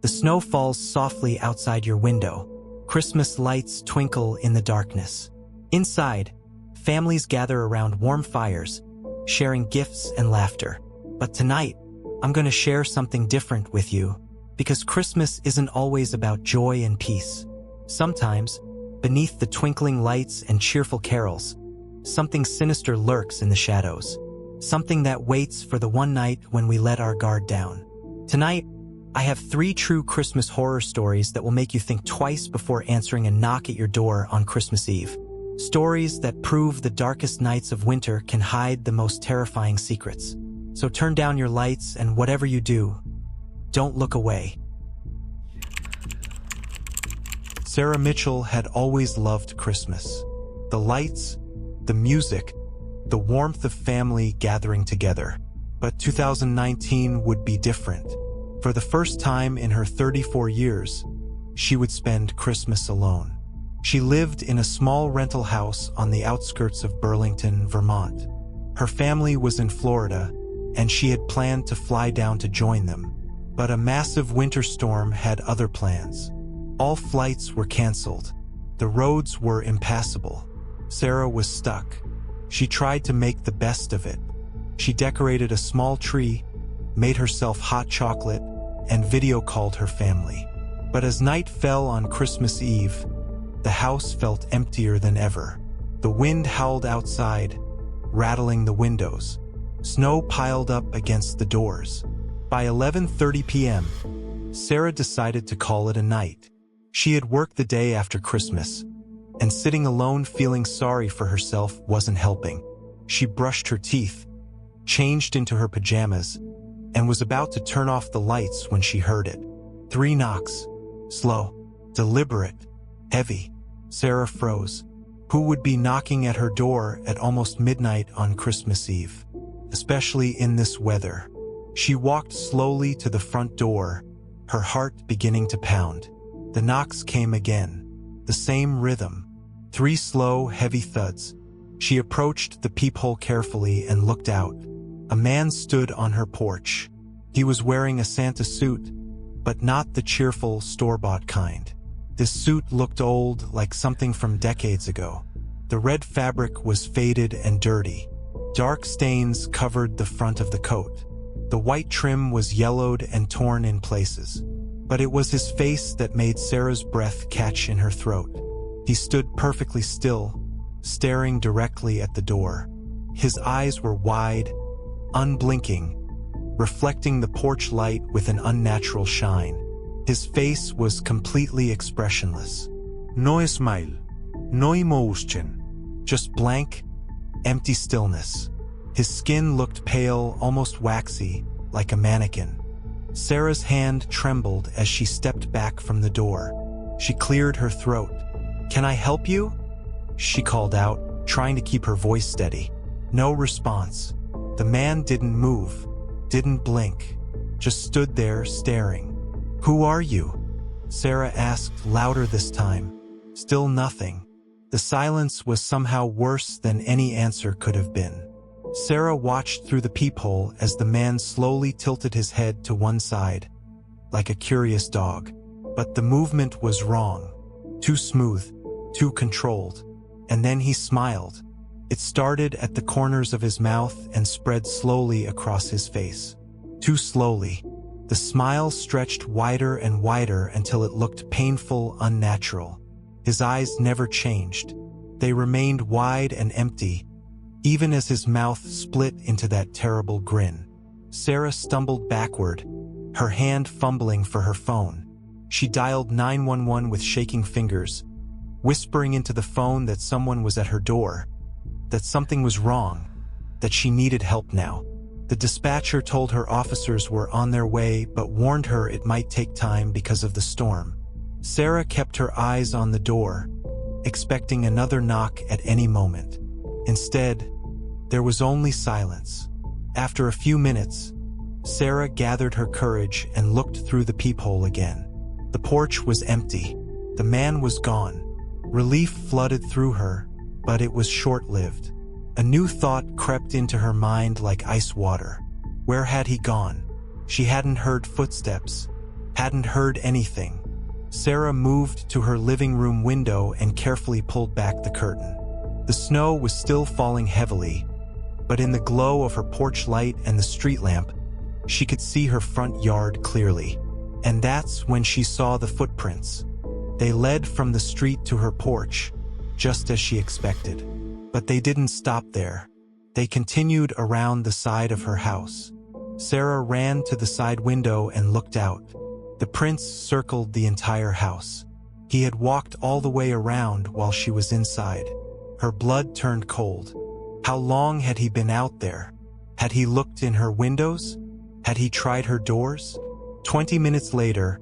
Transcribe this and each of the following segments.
The snow falls softly outside your window. Christmas lights twinkle in the darkness. Inside, families gather around warm fires, sharing gifts and laughter. But tonight, I'm going to share something different with you, because Christmas isn't always about joy and peace. Sometimes, beneath the twinkling lights and cheerful carols, something sinister lurks in the shadows. Something that waits for the one night when we let our guard down. Tonight, I have 3 true Christmas horror stories that will make you think twice before answering a knock at your door on Christmas Eve. Stories that prove the darkest nights of winter can hide the most terrifying secrets. So turn down your lights, and whatever you do, don't look away. Sarah Mitchell had always loved Christmas. The lights, the music, the warmth of family gathering together. But 2019 would be different. For the first time in her 34 years, she would spend Christmas alone. She lived in a small rental house on the outskirts of Burlington, Vermont. Her family was in Florida, and she had planned to fly down to join them. But a massive winter storm had other plans. All flights were canceled. The roads were impassable. Sarah was stuck. She tried to make the best of it. She decorated a small tree, made herself hot chocolate, and video called her family. But as night fell on Christmas Eve, the house felt emptier than ever. The wind howled outside, rattling the windows. Snow piled up against the doors. By 11:30 p.m., Sarah decided to call it a night. She had worked the day after Christmas, and sitting alone feeling sorry for herself wasn't helping. She brushed her teeth, changed into her pajamas, and was about to turn off the lights when she heard it. 3 knocks. Slow, deliberate, heavy. Sarah froze. Who would be knocking at her door at almost midnight on Christmas Eve? Especially in this weather. She walked slowly to the front door, her heart beginning to pound. The knocks came again. The same rhythm. 3 slow, heavy thuds. She approached the peephole carefully and looked out. A man stood on her porch. He was wearing a Santa suit, but not the cheerful, store-bought kind. This suit looked old, like something from decades ago. The red fabric was faded and dirty. Dark stains covered the front of the coat. The white trim was yellowed and torn in places. But it was his face that made Sarah's breath catch in her throat. He stood perfectly still, staring directly at the door. His eyes were wide, unblinking, reflecting the porch light with an unnatural shine. His face was completely expressionless. No smile, no emotion, just blank, empty stillness. His skin looked pale, almost waxy, like a mannequin. Sarah's hand trembled as she stepped back from the door. She cleared her throat. "Can I help you?" she called out, trying to keep her voice steady. No response. The man didn't move, didn't blink, just stood there staring. "Who are you?" Sarah asked louder this time. Still nothing. The silence was somehow worse than any answer could have been. Sarah watched through the peephole as the man slowly tilted his head to one side, like a curious dog. But the movement was wrong. Too smooth, too controlled. And then he smiled. It started at the corners of his mouth and spread slowly across his face. Too slowly. The smile stretched wider and wider until it looked painful, unnatural. His eyes never changed. They remained wide and empty, even as his mouth split into that terrible grin. Sarah stumbled backward, her hand fumbling for her phone. She dialed 911 with shaking fingers, whispering into the phone that someone was at her door, that something was wrong, that she needed help now. The dispatcher told her officers were on their way but warned her it might take time because of the storm. Sarah kept her eyes on the door, expecting another knock at any moment. Instead, there was only silence. After a few minutes, Sarah gathered her courage and looked through the peephole again. The porch was empty. The man was gone. Relief flooded through her, but it was short-lived. A new thought crept into her mind like ice water. Where had he gone? She hadn't heard footsteps, Hadn't heard anything. Sarah moved to her living room window and carefully pulled back the curtain. The snow was still falling heavily, but in the glow of her porch light and the street lamp, she could see her front yard clearly. And that's when she saw the footprints. They led from the street to her porch, just as she expected. But they didn't stop there. They continued around the side of her house. Sarah ran to the side window and looked out. The prints circled the entire house. He had walked all the way around while she was inside. Her blood turned cold. How long had he been out there? Had he looked in her windows? Had he tried her doors? 20 minutes later,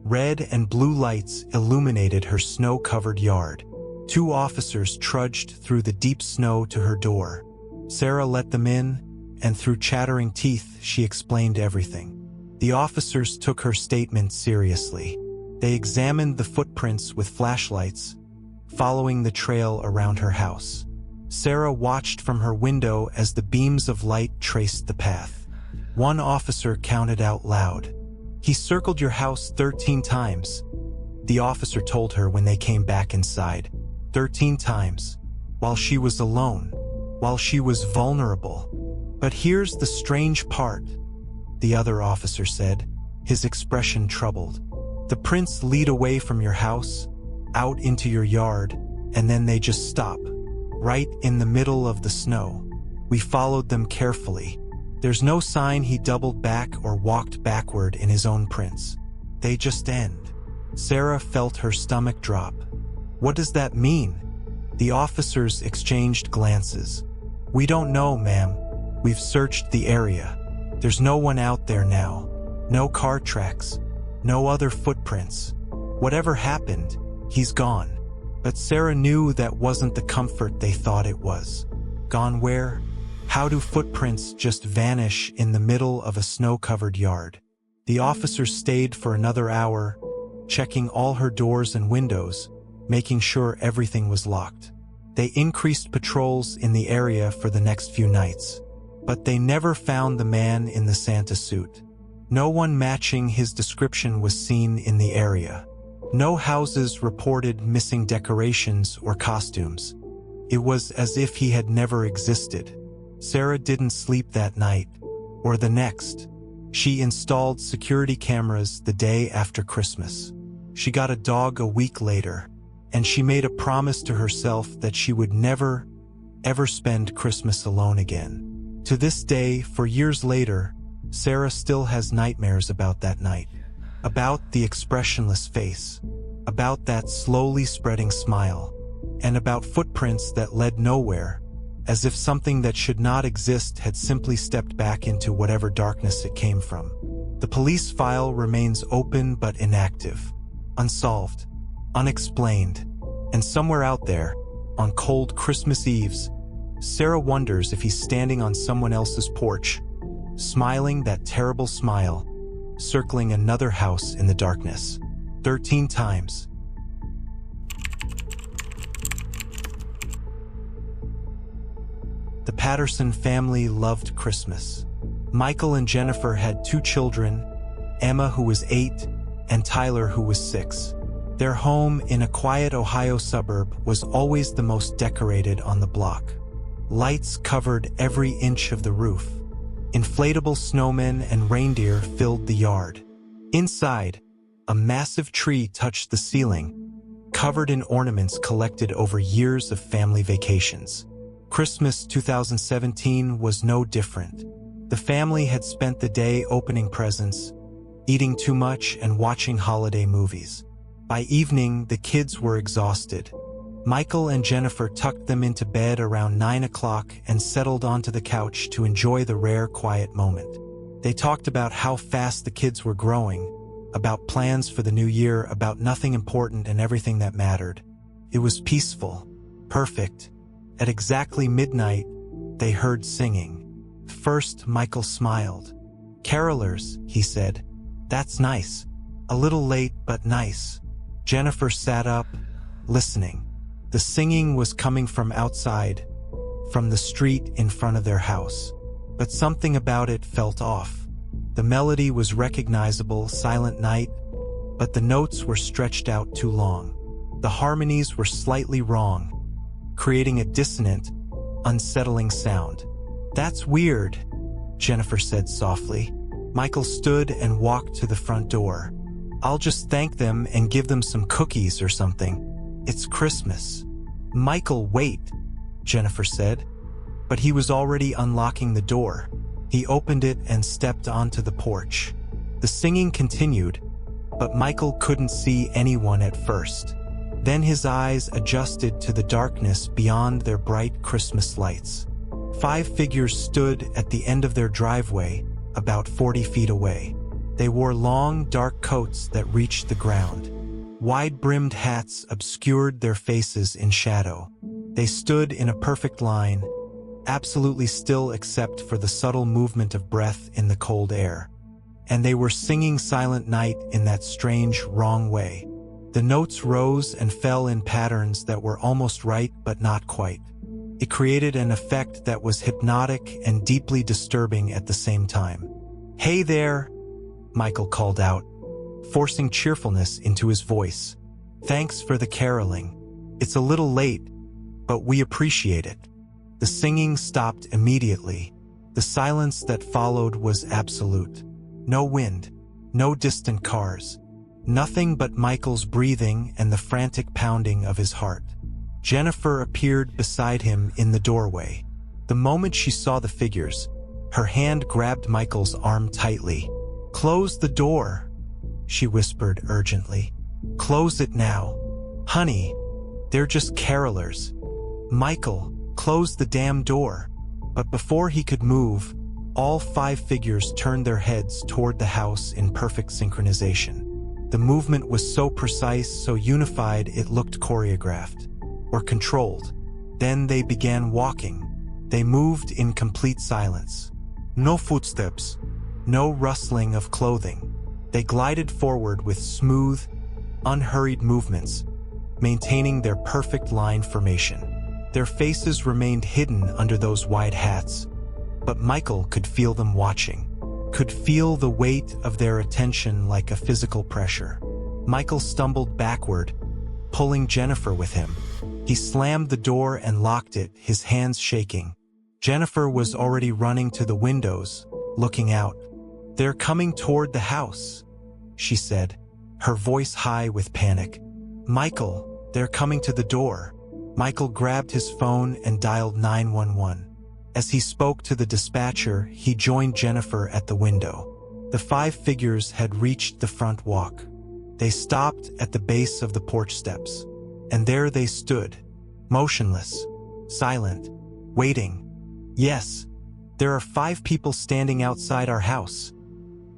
red and blue lights illuminated her snow-covered yard. 2 officers trudged through the deep snow to her door. Sarah let them in, and through chattering teeth, she explained everything. The officers took her statement seriously. They examined the footprints with flashlights, following the trail around her house. Sarah watched from her window as the beams of light traced the path. One officer counted out loud. "He circled your house 13 times, the officer told her when they came back inside. 13 times. While she was alone. While she was vulnerable. But here's the strange part," the other officer said, his expression troubled. "The prints lead away from your house, out into your yard, and then they just stop, right in the middle of the snow. We followed them carefully. There's no sign he doubled back or walked backward in his own prints. They just end." Sarah felt her stomach drop. "What does that mean?" The officers exchanged glances. "We don't know, ma'am. We've searched the area. There's no one out there now. No car tracks. No other footprints. Whatever happened, he's gone." But Sarah knew that wasn't the comfort they thought it was. Gone where? How do footprints just vanish in the middle of a snow-covered yard? The officers stayed for another hour, checking all her doors and windows, making sure everything was locked. They increased patrols in the area for the next few nights. But they never found the man in the Santa suit. No one matching his description was seen in the area. No houses reported missing decorations or costumes. It was as if he had never existed. Sarah didn't sleep that night, or the next. She installed security cameras the day after Christmas. She got a dog a week later, and she made a promise to herself that she would never, ever spend Christmas alone again. To this day, for years later, Sarah still has nightmares about that night. About the expressionless face. About that slowly spreading smile. And about footprints that led nowhere, as if something that should not exist had simply stepped back into whatever darkness it came from. The police file remains open but inactive. Unsolved. Unexplained. And somewhere out there, on cold Christmas Eves, Sarah wonders if he's standing on someone else's porch, smiling that terrible smile, circling another house in the darkness. 13 times. The Patterson family loved Christmas. Michael and Jennifer had 2 children, Emma, who was 8, and Tyler, who was 6. Their home in a quiet Ohio suburb was always the most decorated on the block. Lights covered every inch of the roof. Inflatable snowmen and reindeer filled the yard. Inside, a massive tree touched the ceiling, covered in ornaments collected over years of family vacations. Christmas 2017 was no different. The family had spent the day opening presents, eating too much, and watching holiday movies. By evening, the kids were exhausted. Michael and Jennifer tucked them into bed around 9 o'clock and settled onto the couch to enjoy the rare quiet moment. They talked about how fast the kids were growing, about plans for the new year, about nothing important and everything that mattered. It was peaceful, perfect. At exactly midnight, they heard singing. First, Michael smiled. "Carolers," he said. "That's nice. A little late, but nice." Jennifer sat up, listening. The singing was coming from outside, from the street in front of their house. But something about it felt off. The melody was recognizable, Silent Night, but the notes were stretched out too long. The harmonies were slightly wrong, creating a dissonant, unsettling sound. "That's weird," Jennifer said softly. Michael stood and walked to the front door. "I'll just thank them and give them some cookies or something. It's Christmas." "Michael, wait," Jennifer said, but he was already unlocking the door. He opened it and stepped onto the porch. The singing continued, but Michael couldn't see anyone at first. Then his eyes adjusted to the darkness beyond their bright Christmas lights. 5 figures stood at the end of their driveway, about 40 feet away. They wore long, dark coats that reached the ground. Wide-brimmed hats obscured their faces in shadow. They stood in a perfect line, absolutely still except for the subtle movement of breath in the cold air. And they were singing Silent Night in that strange, wrong way. The notes rose and fell in patterns that were almost right but not quite. It created an effect that was hypnotic and deeply disturbing at the same time. "Hey there," Michael called out, forcing cheerfulness into his voice. "Thanks for the caroling. It's a little late, but we appreciate it." The singing stopped immediately. The silence that followed was absolute. No wind, no distant cars. Nothing but Michael's breathing and the frantic pounding of his heart. Jennifer appeared beside him in the doorway. The moment she saw the figures, her hand grabbed Michael's arm tightly. "Close the door," she whispered urgently. "Close it now. Honey, they're just carolers." "Michael, close the damn door." But before he could move, all 5 figures turned their heads toward the house in perfect synchronization. The movement was so precise, so unified, it looked choreographed, or controlled. Then they began walking. They moved in complete silence. No footsteps, no rustling of clothing. They glided forward with smooth, unhurried movements, maintaining their perfect line formation. Their faces remained hidden under those wide hats, but Michael could feel them watching, could feel the weight of their attention like a physical pressure. Michael stumbled backward, pulling Jennifer with him. He slammed the door and locked it, his hands shaking. Jennifer was already running to the windows, looking out. "They're coming toward the house," she said, her voice high with panic. "Michael, they're coming to the door." Michael grabbed his phone and dialed 911. As he spoke to the dispatcher, he joined Jennifer at the window. The 5 figures had reached the front walk. They stopped at the base of the porch steps, and there they stood, motionless, silent, waiting. "Yes, there are 5 people standing outside our house,"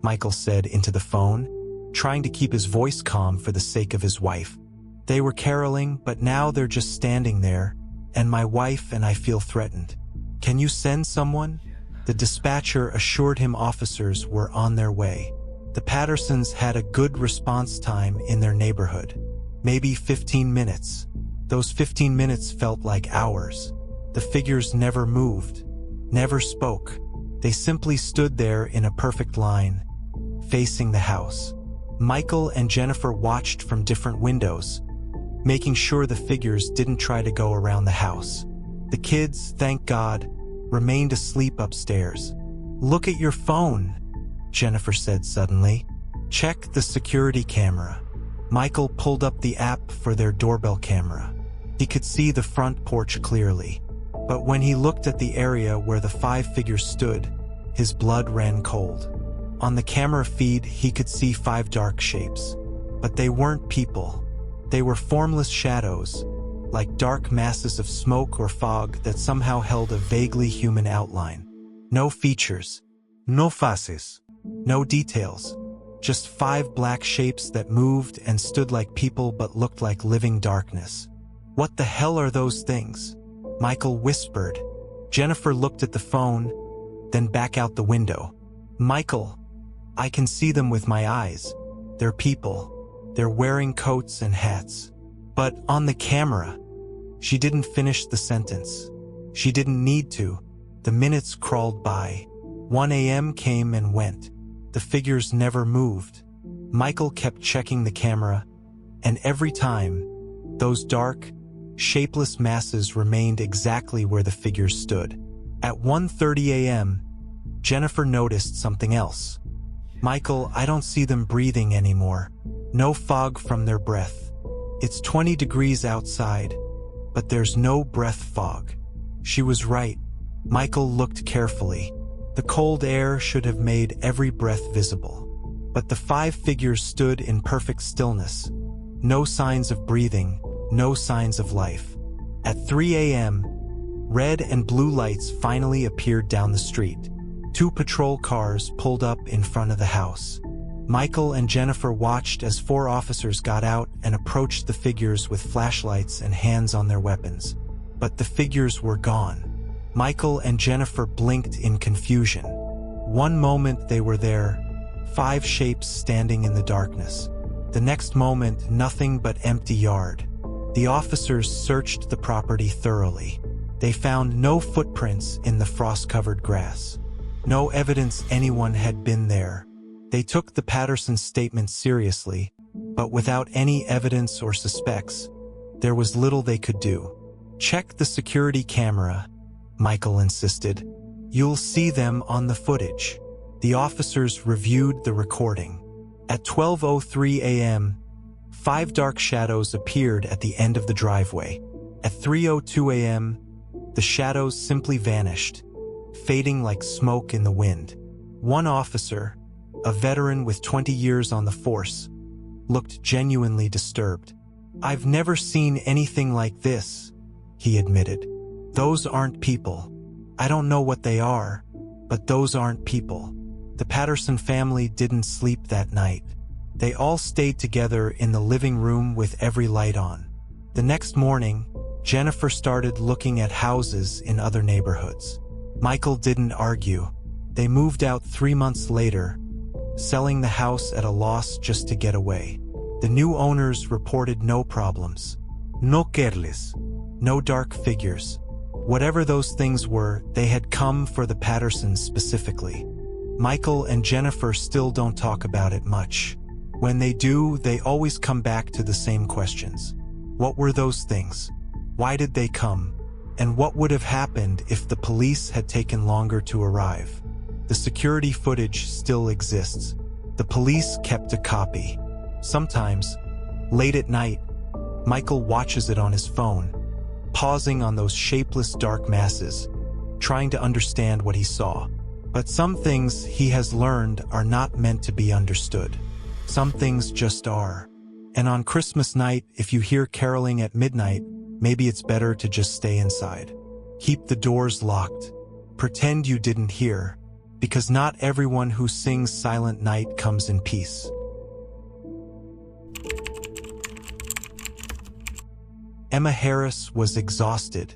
Michael said into the phone, trying to keep his voice calm for the sake of his wife. "They were caroling, but now they're just standing there, and my wife and I feel threatened. Can you send someone?" The dispatcher assured him officers were on their way. The Pattersons had a good response time in their neighborhood. Maybe 15 minutes. Those 15 minutes felt like hours. The figures never moved, never spoke. They simply stood there in a perfect line, facing the house. Michael and Jennifer watched from different windows, making sure the figures didn't try to go around the house. The kids, thank God, remained asleep upstairs. "Look at your phone," Jennifer said suddenly. "Check the security camera." Michael pulled up the app for their doorbell camera. He could see the front porch clearly, but when he looked at the area where the 5 figures stood, his blood ran cold. On the camera feed, he could see 5 dark shapes, but they weren't people. They were formless shadows, like dark masses of smoke or fog that somehow held a vaguely human outline. No features, no faces, no details, just 5 black shapes that moved and stood like people but looked like living darkness. "What the hell are those things?" Michael whispered. Jennifer looked at the phone, then back out the window. "Michael, I can see them with my eyes. They're people. They're wearing coats and hats. But on the camera..." She didn't finish the sentence. She didn't need to. The minutes crawled by. 1 a.m. came and went. The figures never moved. Michael kept checking the camera, and every time, those dark, shapeless masses remained exactly where the figures stood. At 1:30 a.m., Jennifer noticed something else. "Michael, I don't see them breathing anymore. No fog from their breath. It's 20 degrees outside, but there's no breath fog." She was right. Michael looked carefully. The cold air should have made every breath visible. But the 5 figures stood in perfect stillness. No signs of breathing, no signs of life. At 3 a.m., red and blue lights finally appeared down the street. 2 patrol cars pulled up in front of the house. Michael and Jennifer watched as 4 officers got out and approached the figures with flashlights and hands on their weapons. But the figures were gone. Michael and Jennifer blinked in confusion. One moment they were there, 5 shapes standing in the darkness. The next moment, nothing but empty yard. The officers searched the property thoroughly. They found no footprints in the frost-covered grass. No evidence anyone had been there. They took the Patterson statement seriously, but without any evidence or suspects, there was little they could do. "Check the security camera," Michael insisted. "You'll see them on the footage." The officers reviewed the recording. At 12:03 a.m., 5 dark shadows appeared at the end of the driveway. At 3:02 a.m., the shadows simply vanished, fading like smoke in the wind. One officer, a veteran with 20 years on the force, looked genuinely disturbed. "I've never seen anything like this," he admitted. "Those aren't people. I don't know what they are, but those aren't people." The Patterson family didn't sleep that night. They all stayed together in the living room with every light on. The next morning, Jennifer started looking at houses in other neighborhoods. Michael didn't argue. They moved out 3 months later, selling the house at a loss just to get away. The new owners reported no problems. No careless. No dark figures. Whatever those things were, they had come for the Pattersons specifically. Michael and Jennifer still don't talk about it much. When they do, they always come back to the same questions. What were those things? Why did they come? And what would have happened if the police had taken longer to arrive? The security footage still exists. The police kept a copy. Sometimes, late at night, Michael watches it on his phone, pausing on those shapeless dark masses, trying to understand what he saw. But some things he has learned are not meant to be understood. Some things just are. And on Christmas night, if you hear caroling at midnight, maybe it's better to just stay inside. Keep the doors locked. Pretend you didn't hear, because not everyone who sings Silent Night comes in peace. Emma Harris was exhausted.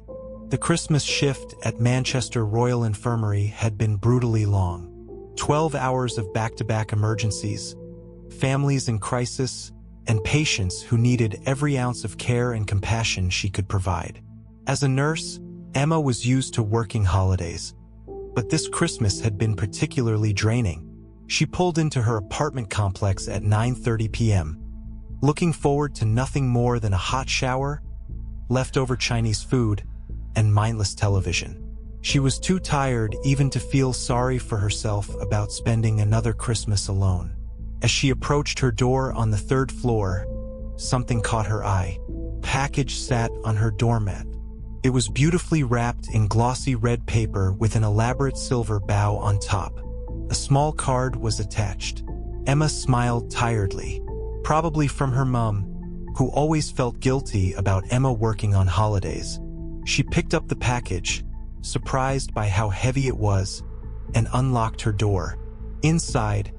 The Christmas shift at Manchester Royal Infirmary had been brutally long. 12 hours of back-to-back emergencies, families in crisis, and patients who needed every ounce of care and compassion she could provide. As a nurse, Emma was used to working holidays, but this Christmas had been particularly draining. She pulled into her apartment complex at 9:30 p.m., looking forward to nothing more than a hot shower, leftover Chinese food, and mindless television. She was too tired even to feel sorry for herself about spending another Christmas alone. As she approached her door on the 3rd floor, something caught her eye. A package sat on her doormat. It was beautifully wrapped in glossy red paper with an elaborate silver bow on top. A small card was attached. Emma smiled tiredly, probably from her mom, who always felt guilty about Emma working on holidays. She picked up the package, surprised by how heavy it was, and unlocked her door. Inside,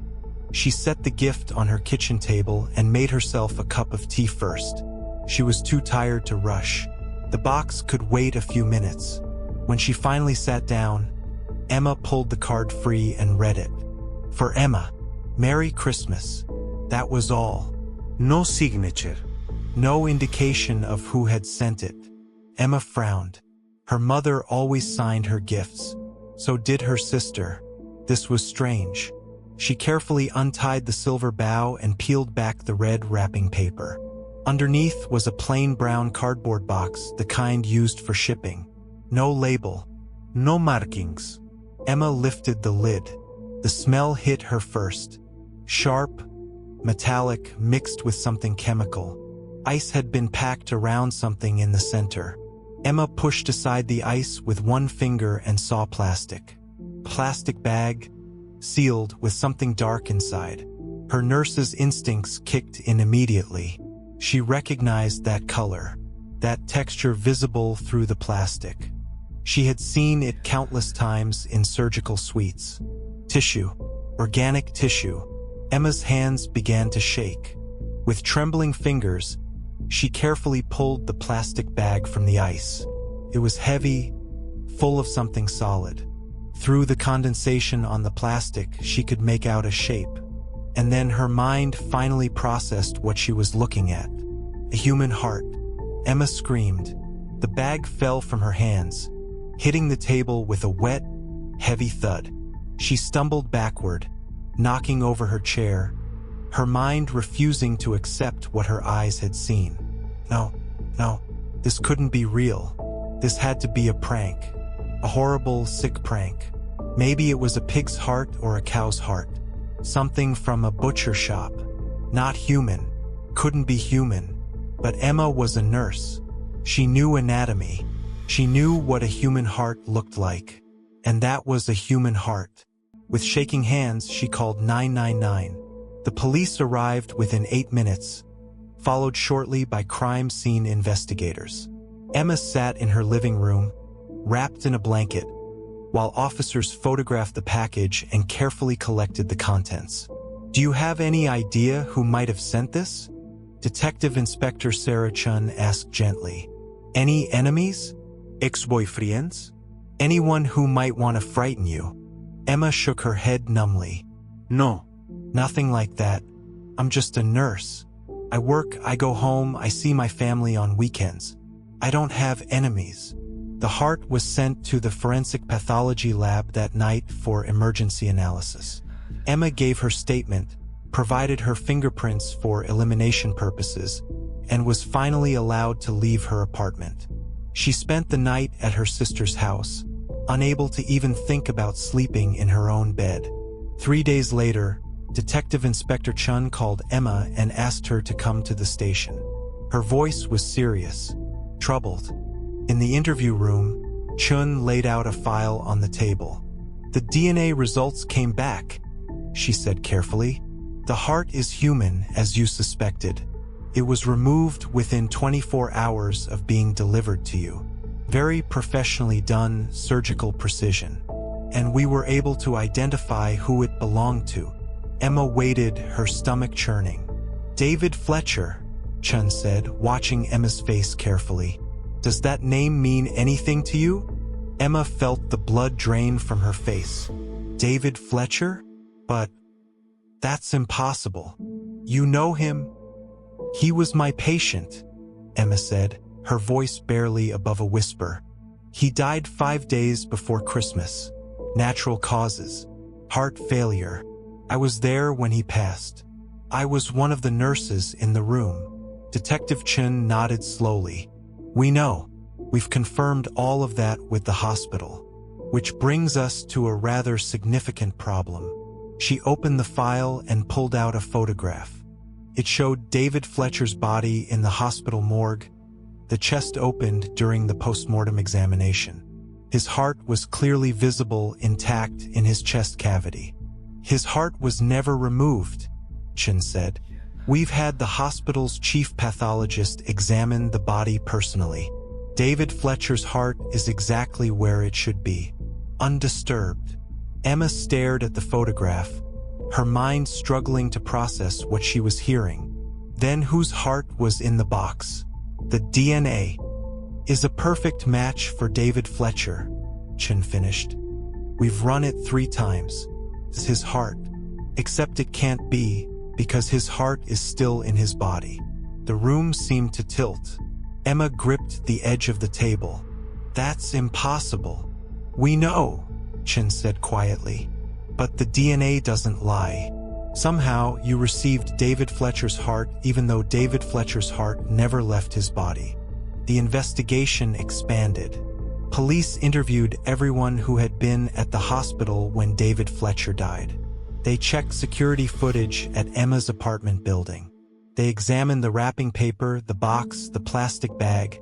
she set the gift on her kitchen table and made herself a cup of tea first. She was too tired to rush. The box could wait a few minutes. When she finally sat down, Emma pulled the card free and read it. For Emma, Merry Christmas. That was all. No signature. No indication of who had sent it. Emma frowned. Her mother always signed her gifts. So did her sister. This was strange. She carefully untied the silver bow and peeled back the red wrapping paper. Underneath was a plain brown cardboard box, the kind used for shipping. No label, no markings. Emma lifted the lid. The smell hit her first. Sharp, metallic, mixed with something chemical. Ice had been packed around something in the center. Emma pushed aside the ice with one finger and saw plastic. Plastic bag, sealed with something dark inside. Her nurse's instincts kicked in immediately. She recognized that color, that texture visible through the plastic. She had seen it countless times in surgical suites. Tissue, organic tissue. Emma's hands began to shake. With trembling fingers, she carefully pulled the plastic bag from the ice. It was heavy, full of something solid. Through the condensation on the plastic, she could make out a shape. And then her mind finally processed what she was looking at. A human heart. Emma screamed. The bag fell from her hands, hitting the table with a wet, heavy thud. She stumbled backward, knocking over her chair, her mind refusing to accept what her eyes had seen. No, this couldn't be real. This had to be a prank. A horrible, sick prank. Maybe it was a pig's heart or a cow's heart. Something from a butcher shop. Not human. Couldn't be human. But Emma was a nurse. She knew anatomy. She knew what a human heart looked like. And that was a human heart. With shaking hands, she called 999. The police arrived within 8 minutes, followed shortly by crime scene investigators. Emma sat in her living room, wrapped in a blanket, while officers photographed the package and carefully collected the contents. "Do you have any idea who might have sent this?" Detective Inspector Sarah Chun asked gently. "Any enemies? Ex-boyfriends? Anyone who might want to frighten you?" Emma shook her head numbly. "No, nothing like that. I'm just a nurse. I work, I go home, I see my family on weekends. I don't have enemies." The heart was sent to the forensic pathology lab that night for emergency analysis. Emma gave her statement, provided her fingerprints for elimination purposes, and was finally allowed to leave her apartment. She spent the night at her sister's house, unable to even think about sleeping in her own bed. 3 days later, Detective Inspector Chun called Emma and asked her to come to the station. Her voice was serious, troubled. In the interview room, Chun laid out a file on the table. "The DNA results came back," she said carefully. "The heart is human, as you suspected. It was removed within 24 hours of being delivered to you. Very professionally done, surgical precision. And we were able to identify who it belonged to." Emma waited, her stomach churning. "David Fletcher," Chun said, watching Emma's face carefully. "Does that name mean anything to you?" Emma felt the blood drain from her face. "David Fletcher? But that's impossible. You know him?" "He was my patient," Emma said, her voice barely above a whisper. "He died 5 days before Christmas. Natural causes. Heart failure. I was there when he passed. I was one of the nurses in the room." Detective Chun nodded slowly. "We know. We've confirmed all of that with the hospital. Which brings us to a rather significant problem." She opened the file and pulled out a photograph. It showed David Fletcher's body in the hospital morgue. The chest opened during the postmortem examination. His heart was clearly visible, intact in his chest cavity. "His heart was never removed," Chun said. "We've had the hospital's chief pathologist examine the body personally. David Fletcher's heart is exactly where it should be, undisturbed." Emma stared at the photograph, her mind struggling to process what she was hearing. Then whose heart was in the box? "The DNA is a perfect match for David Fletcher," Chun finished. "We've run it 3 times. It's his heart. Except it can't be, because his heart is still in his body." The room seemed to tilt. Emma gripped the edge of the table. "That's impossible." "We know," Chun said quietly. But the DNA doesn't lie. Somehow, you received David Fletcher's heart even though David Fletcher's heart never left his body. The investigation expanded. Police interviewed everyone who had been at the hospital when David Fletcher died. They checked security footage at Emma's apartment building. They examined the wrapping paper, the box, the plastic bag,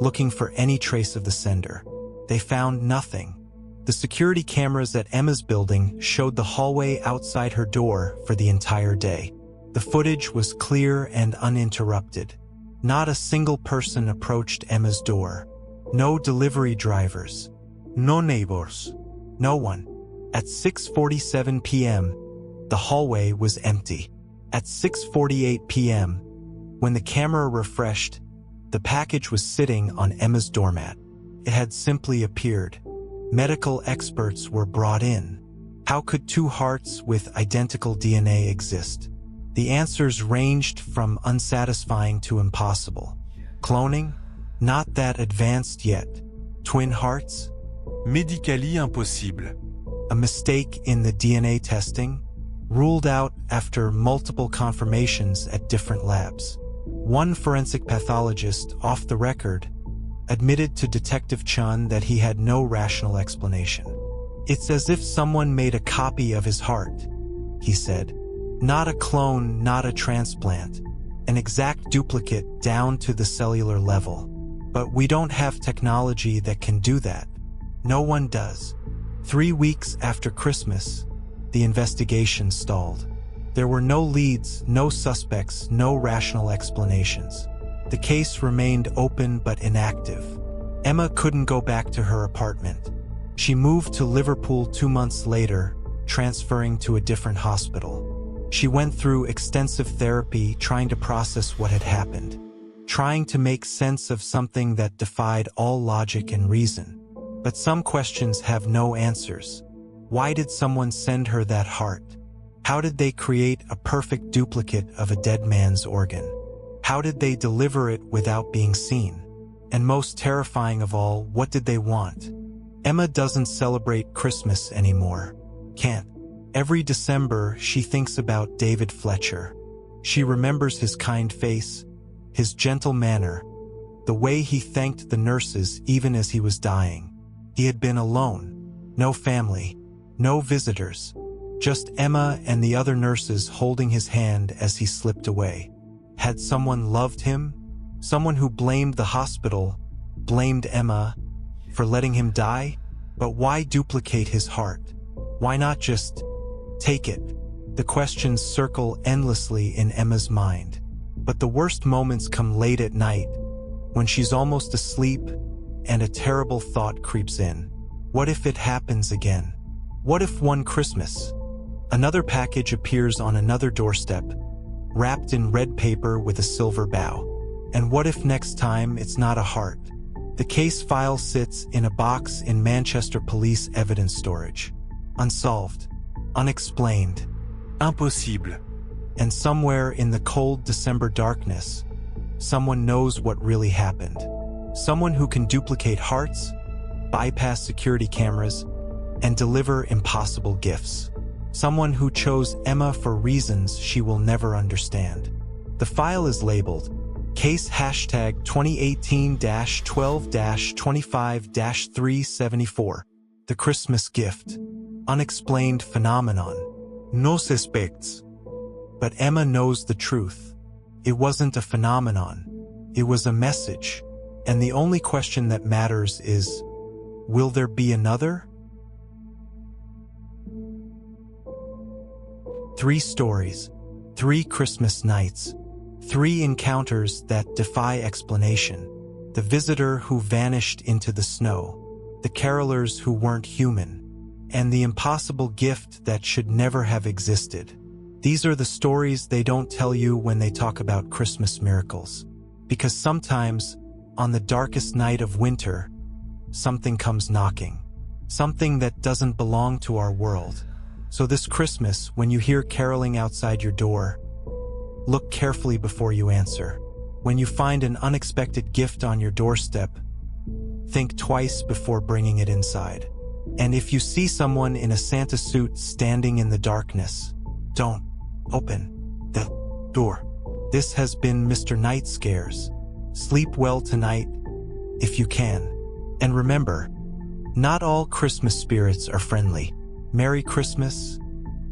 looking for any trace of the sender. They found nothing. The security cameras at Emma's building showed the hallway outside her door for the entire day. The footage was clear and uninterrupted. Not a single person approached Emma's door. No delivery drivers. No neighbors. No one. At 6:47 p.m., the hallway was empty. At 6:48 p.m., when the camera refreshed, the package was sitting on Emma's doormat. It had simply appeared. Medical experts were brought in. How could two hearts with identical DNA exist? The answers ranged from unsatisfying to impossible. Cloning? Not that advanced yet. Twin hearts? Médicalement impossible. A mistake in the DNA testing? Ruled out after multiple confirmations at different labs. One forensic pathologist, off the record, admitted to Detective Chun that he had no rational explanation. "It's as if someone made a copy of his heart," he said. "Not a clone, not a transplant. An exact duplicate down to the cellular level. But we don't have technology that can do that. No one does." 3 weeks after Christmas, the investigation stalled. There were no leads, no suspects, no rational explanations. The case remained open but inactive. Emma couldn't go back to her apartment. She moved to Liverpool 2 months later, transferring to a different hospital. She went through extensive therapy trying to process what had happened, trying to make sense of something that defied all logic and reason. But some questions have no answers. Why did someone send her that heart? How did they create a perfect duplicate of a dead man's organ? How did they deliver it without being seen? And most terrifying of all, what did they want? Emma doesn't celebrate Christmas anymore. Can't. Every December, she thinks about David Fletcher. She remembers his kind face, his gentle manner, the way he thanked the nurses even as he was dying. He had been alone. No family. No visitors. Just Emma and the other nurses holding his hand as he slipped away. Had someone loved him? Someone who blamed the hospital, blamed Emma, for letting him die? But why duplicate his heart? Why not just take it? The questions circle endlessly in Emma's mind. But the worst moments come late at night, when she's almost asleep, and a terrible thought creeps in. What if it happens again? What if one Christmas, another package appears on another doorstep, wrapped in red paper with a silver bow? And what if next time it's not a heart? The case file sits in a box in Manchester Police evidence storage. Unsolved. Unexplained. Impossible. And somewhere in the cold December darkness, someone knows what really happened. Someone who can duplicate hearts, bypass security cameras, and deliver impossible gifts. Someone who chose Emma for reasons she will never understand. The file is labeled Case # 2018-12-25-374. The Christmas Gift. Unexplained phenomenon. No suspects. But Emma knows the truth. It wasn't a phenomenon. It was a message. And the only question that matters is, will there be another? 3 stories, 3 Christmas nights, 3 encounters that defy explanation. The visitor who vanished into the snow, the carolers who weren't human, and the impossible gift that should never have existed. These are the stories they don't tell you when they talk about Christmas miracles. Because sometimes, on the darkest night of winter, something comes knocking. Something that doesn't belong to our world. So this Christmas, when you hear caroling outside your door, look carefully before you answer. When you find an unexpected gift on your doorstep, think twice before bringing it inside. And if you see someone in a Santa suit standing in the darkness, don't open the door. This has been Mr. Night Scares. Sleep well tonight, if you can. And remember, not all Christmas spirits are friendly. Merry Christmas,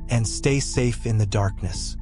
and stay safe in the darkness.